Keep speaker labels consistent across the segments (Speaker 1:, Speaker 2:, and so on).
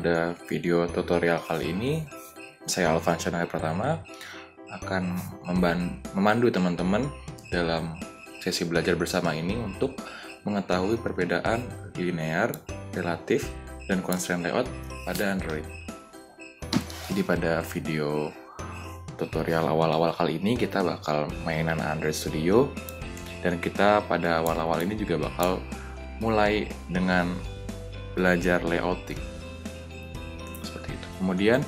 Speaker 1: pada video tutorial kali ini, saya Alvan Channel pertama akan memandu teman-teman dalam sesi belajar bersama ini untuk mengetahui perbedaan linear, relatif, dan constraint layout pada Android. Jadi pada video tutorial awal-awal kali ini kita bakal mainan Android Studio, dan kita pada awal-awal ini juga bakal mulai dengan belajar layouting seperti itu. Kemudian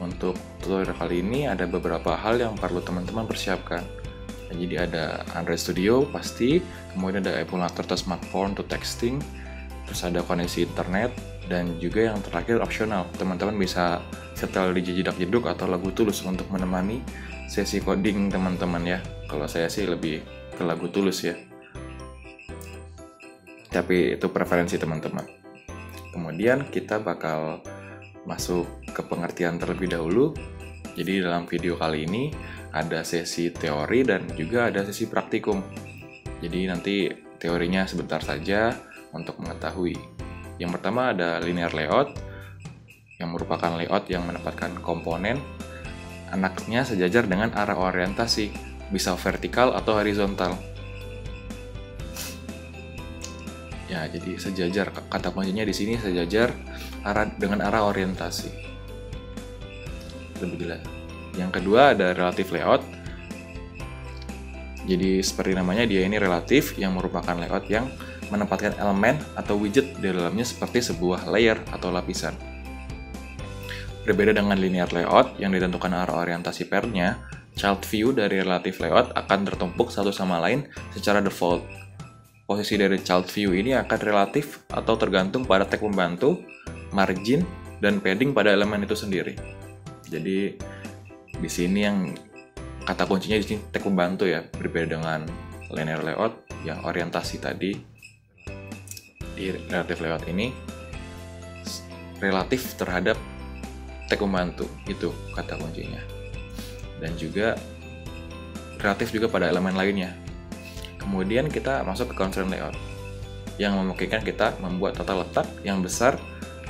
Speaker 1: untuk tutorial kali ini ada beberapa hal yang perlu teman-teman persiapkan. Jadi ada Android Studio pasti, kemudian ada emulator atau smartphone untuk texting, terus ada koneksi internet, dan juga yang terakhir opsional, teman-teman bisa setel DJ jedak-jeduk atau lagu Tulus untuk menemani sesi coding teman-teman ya. Kalau saya sih lebih ke lagu Tulus ya, tapi itu preferensi teman-teman. Kemudian kita bakal masuk ke pengertian terlebih dahulu. Jadi dalam video kali ini ada sesi teori dan juga ada sesi praktikum. Jadi nanti teorinya sebentar saja untuk mengetahui. Yang pertama ada linear layout, yang merupakan layout yang menempatkan komponen anaknya sejajar dengan arah orientasi, bisa vertikal atau horizontal. Ya, jadi sejajar, kata kuncinya di sini sejajar dengan arah orientasi. Lebih jelas. Yang kedua ada relative layout. Jadi seperti namanya, dia ini relatif, yang merupakan layout yang menempatkan elemen atau widget di dalamnya seperti sebuah layer atau lapisan. Berbeda dengan linear layout yang ditentukan arah orientasi pairnya, child view dari relative layout akan tertumpuk satu sama lain secara default. Posisi dari child view ini akan relatif atau tergantung pada tag pembantu, margin, dan padding pada elemen itu sendiri. Jadi di sini yang kata kuncinya di sini tag pembantu ya, berbeda dengan linear layout yang orientasi tadi. Di relative layout ini relatif terhadap tag pembantu, itu kata kuncinya. Dan juga relatif juga pada elemen lainnya. Kemudian kita masuk ke constraint layout, yang memungkinkan kita membuat tata letak yang besar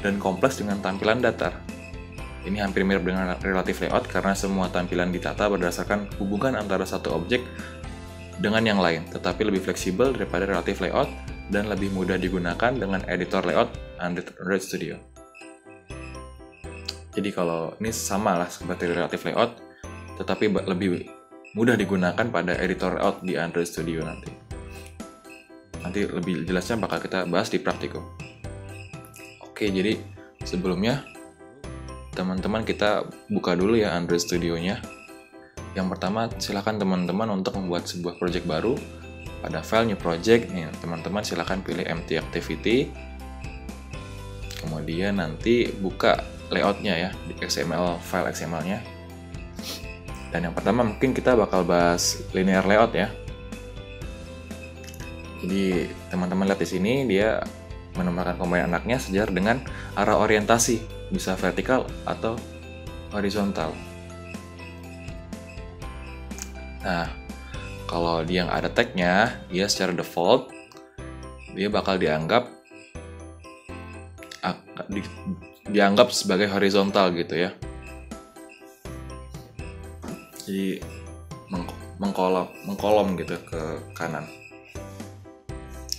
Speaker 1: dan kompleks dengan tampilan datar. Ini hampir mirip dengan relative layout karena semua tampilan ditata berdasarkan hubungan antara satu objek dengan yang lain, tetapi lebih fleksibel daripada relative layout dan lebih mudah digunakan dengan editor layout Android Studio. Jadi kalau ini sama lah seperti relative layout, tetapi lebih mudah digunakan pada editor layout di Android Studio nanti. Nanti lebih jelasnya bakal kita bahas di praktikum. Oke, jadi sebelumnya teman-teman kita buka dulu ya Android Studio-nya. Yang pertama, silakan teman-teman untuk membuat sebuah project baru. Pada file new project, nih teman-teman silakan pilih empty activity. Kemudian nanti buka layout-nya ya di XML, file XML-nya. Dan yang pertama mungkin kita bakal bahas linear layout ya. Jadi teman-teman lihat di sini dia menempatkan komponen anaknya sejajar dengan arah orientasi, bisa vertikal atau horizontal. Nah, kalau dia nggak ada tagnya, dia secara default dia bakal dianggap sebagai horizontal gitu ya. Jadi mengkolom gitu ke kanan.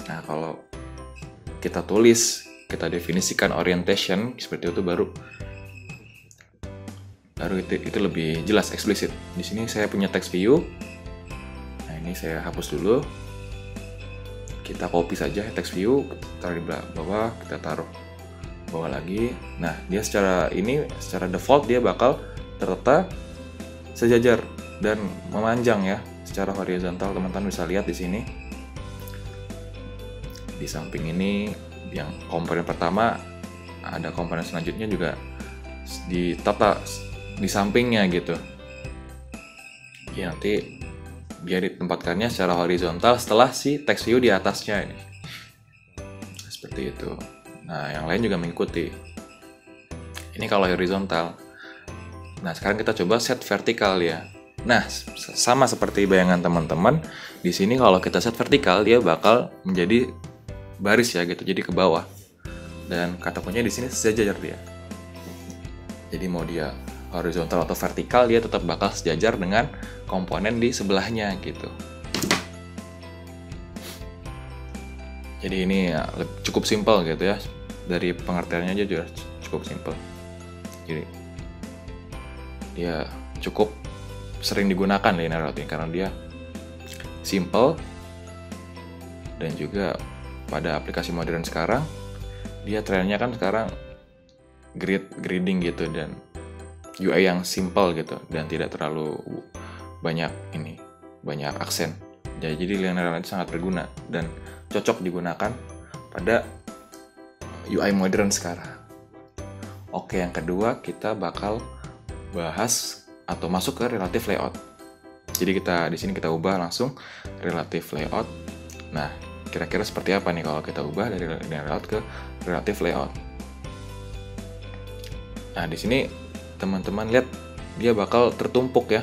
Speaker 1: Nah, kalau kita tulis, kita definisikan orientation seperti itu, baru itu lebih jelas, eksplisit. Di sini saya punya text view. Nah, ini saya hapus dulu. Kita copy saja text view, taruh di bawah, kita taruh bawah lagi. Nah, dia secara default dia bakal tertata sejajar dan memanjang ya secara horizontal. Teman-teman bisa lihat di sini. Di samping ini yang komponen pertama, ada komponen selanjutnya juga ditata di sampingnya gitu. Ya, nanti biar ditempatkannya secara horizontal setelah si text view di atasnya ini. Seperti itu. Nah, yang lain juga mengikuti. Ini kalau horizontal. Nah, sekarang kita coba set vertikal ya. Nah, sama seperti bayangan teman-teman, di sini kalau kita set vertikal dia bakal menjadi baris ya gitu, jadi ke bawah. Dan kata kuncinya di sini sejajar dia. Jadi mau dia horizontal atau vertikal, dia tetap bakal sejajar dengan komponen di sebelahnya gitu. Jadi ini ya, cukup simpel gitu ya, dari pengertiannya aja juga cukup simpel. Jadi dia cukup sering digunakan linear layout ini karena dia simple, dan juga pada aplikasi modern sekarang dia trennya kan sekarang grading gitu, dan UI yang simple gitu dan tidak terlalu banyak aksen. Jadi linear layout sangat berguna dan cocok digunakan pada UI modern sekarang. Oke, yang kedua kita bakal bahas atau masuk ke relative layout. Jadi di sini kita ubah langsung relative layout. Nah, kira-kira seperti apa nih kalau kita ubah dari linear layout ke relative layout? Nah, di sini teman-teman lihat dia bakal tertumpuk ya.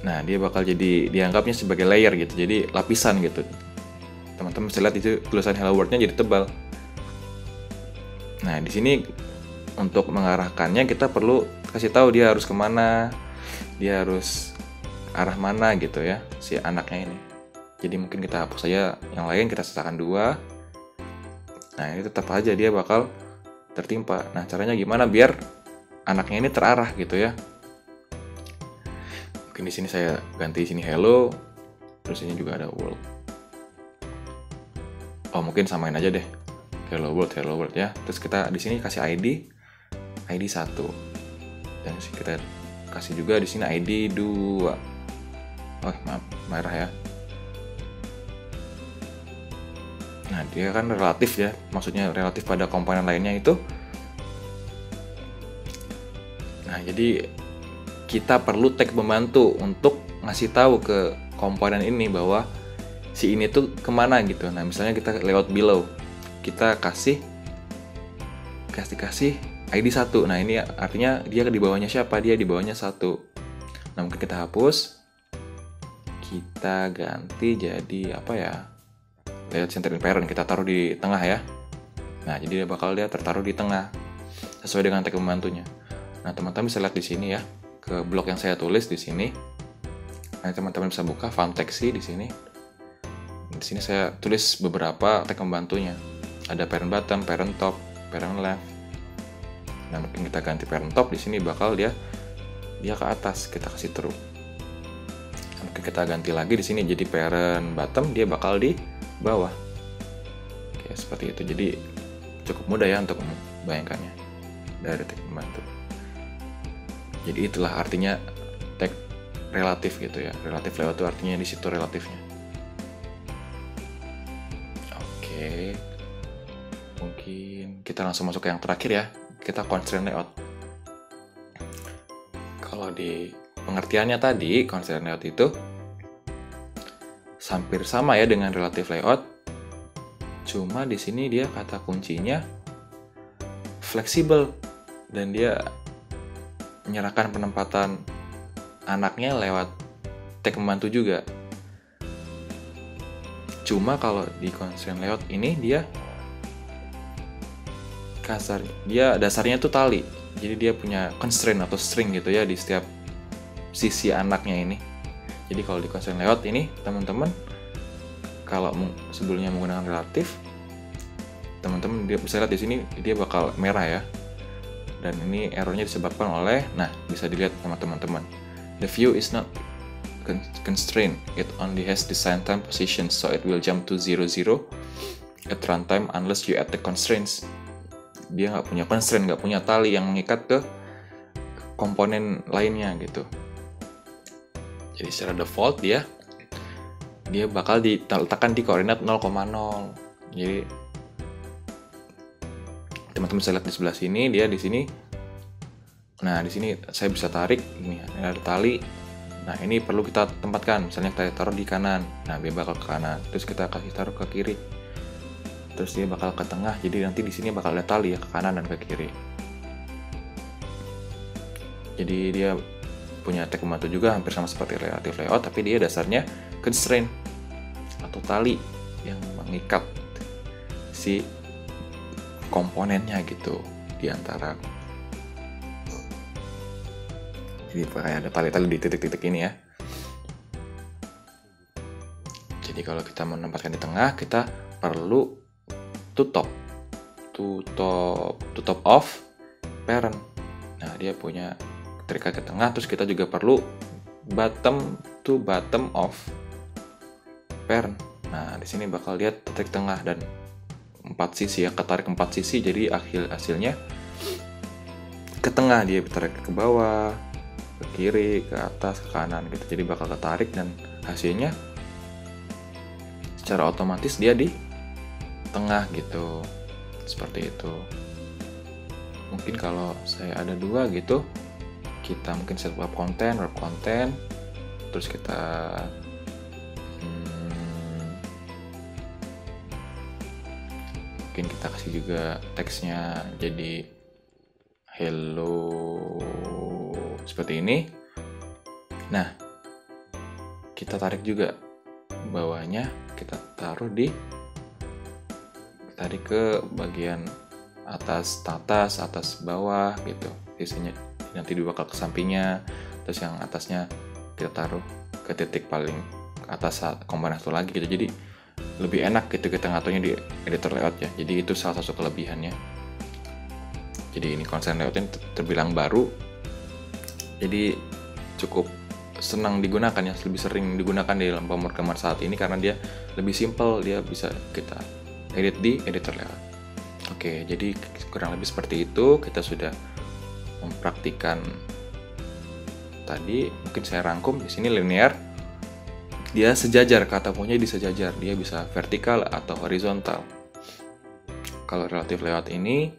Speaker 1: Nah, dia bakal jadi dianggapnya sebagai layer gitu, jadi lapisan gitu. Teman-teman bisa lihat itu tulisan hello world-nya jadi tebal. Nah, di sini untuk mengarahkannya kita perlu kasih tahu dia harus kemana, dia harus arah mana gitu ya si anaknya ini. Jadi mungkin kita hapus saja yang lain, kita setakan 2. Nah, ini tetap aja dia bakal tertimpa. Nah, caranya gimana biar anaknya ini terarah gitu ya? Mungkin di sini saya ganti sini hello, terus ini juga ada world. Oh, mungkin samain aja deh. Hello world ya. Terus kita di sini kasih ID 1. Dan kita kasih juga di sini ID 2. Oh, maaf, merah ya. Nah, dia kan relatif ya. Maksudnya relatif pada komponen lainnya itu. Nah, jadi kita perlu tag pembantu untuk ngasih tahu ke komponen ini bahwa si ini tuh kemana gitu. Nah, misalnya kita layout below, kita kasih ID 1. Nah, ini artinya dia di bawahnya siapa? Dia di bawahnya 1. Nah, mungkin kita hapus, kita ganti jadi apa ya, layout center in parent, kita taruh di tengah ya. Nah, jadi dia tertaruh di tengah sesuai dengan tag pembantunya. Nah, teman-teman bisa lihat di sini ya, ke blok yang saya tulis di sini. Nah, teman-teman bisa buka font text di sini. Di sini saya tulis beberapa tag pembantunya. Ada parent bottom, parent top, parent left. Nah, mungkin kita ganti parent top, di sini bakal dia ke atas, kita kasih true. Mungkin kita ganti lagi di sini jadi parent bottom, dia bakal di bawah. Oke, seperti itu. Jadi cukup mudah ya untuk membayangkannya dari tag pembantu. Jadi itulah artinya tag relatif gitu ya. Relative layout itu artinya di situ relatifnya. Oke. Mungkin kita langsung masuk ke yang terakhir ya. Kita constraint layout. Kalau di pengertiannya tadi, constraint layout itu hampir sama ya dengan relative layout. Cuma di sini dia kata kuncinya fleksibel, dan dia menyerahkan penempatan anaknya lewat tag pembantu juga. Cuma kalau di constraint layout ini dia dasarnya itu tali. Jadi dia punya constraint atau string gitu ya di setiap sisi anaknya ini. Jadi kalau di constraint layout ini teman-teman, kalau sebelumnya menggunakan relatif, teman-teman dia bisa lihat di sini dia bakal merah ya. Dan ini errornya disebabkan oleh, nah bisa dilihat sama teman-teman, the view is not constrained, it only has design time position, so it will jump to 00 at runtime unless you add the constraints. Dia nggak punya constraint, nggak punya tali yang mengikat ke komponen lainnya gitu. Jadi secara default dia bakal diletakkan di koordinat 0,0. Jadi teman-teman bisa lihat di sebelah sini, dia di sini. Nah, di sini saya bisa tarik, ini ada tali. Nah, ini perlu kita tempatkan, misalnya kita taruh di kanan. Nah, dia bakal ke kanan. Terus kita kasih taruh ke kiri. Terus dia bakal ke tengah. Jadi nanti di sini bakal ada tali ya ke kanan dan ke kiri. Jadi dia punya tag pembantu juga hampir sama seperti relative layout, tapi dia dasarnya constraint atau tali yang mengikat si komponennya gitu di antara. Jadi kayak ada tali-tali di titik-titik ini ya. Jadi kalau kita menempatkan di tengah, kita perlu to top off parent. Nah, dia punya terikat ke tengah, terus kita juga perlu bottom off parent. Nah, di sini bakal lihat titik tengah dan 4 sisi ya, ketarik 4 sisi, jadi hasilnya ke tengah, dia ditarik ke bawah, ke kiri, ke atas, ke kanan gitu. Jadi bakal ketarik dan hasilnya secara otomatis dia di tengah gitu. Seperti itu. Mungkin kalau saya ada 2 gitu, kita mungkin set web content, terus kita mungkin kita kasih juga teksnya jadi hello seperti ini. Nah, kita tarik juga bawahnya, kita taruh tarik ke bagian atas bawah gitu. Sisanya nanti bakal ke sampingnya, terus yang atasnya kita taruh ke titik paling atas komponen satu lagi gitu. Jadi lebih enak gitu kita ngaturnya di editor layout ya. Jadi itu salah satu kelebihannya. Jadi ini konsep layoutnya terbilang baru, jadi cukup senang digunakan ya, lebih sering digunakan di dalam pemrograman saat ini karena dia lebih simple, dia bisa kita edit di editor layout. Oke, jadi kurang lebih seperti itu. Kita sudah mempraktikkan tadi, mungkin saya rangkum di sini linear. Dia sejajar, kata punya di sejajar, dia bisa vertikal atau horizontal. Kalau relatif layout ini,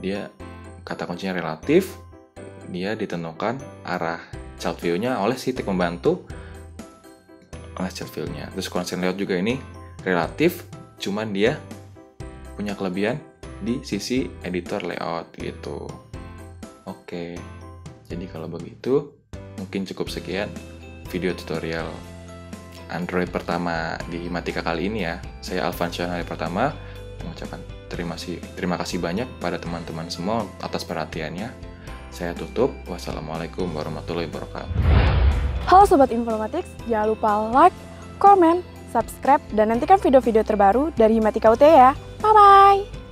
Speaker 1: dia kata kuncinya relatif, dia ditentukan arah child view-nya oleh si titik membantu oleh child view-nya. Terus konsep layout juga ini relatif, cuman dia punya kelebihan di sisi editor layout gitu. Oke, jadi kalau begitu mungkin cukup sekian video tutorial Android pertama di Himatika kali ini ya. Saya Alfansyah pertama mengucapkan terima kasih banyak pada teman-teman semua atas perhatiannya. Saya tutup. Wassalamualaikum warahmatullahi wabarakatuh.
Speaker 2: Halo Sobat Informatics, jangan lupa like, comment, subscribe, dan nantikan video-video terbaru dari Himatika UT ya. Bye-bye!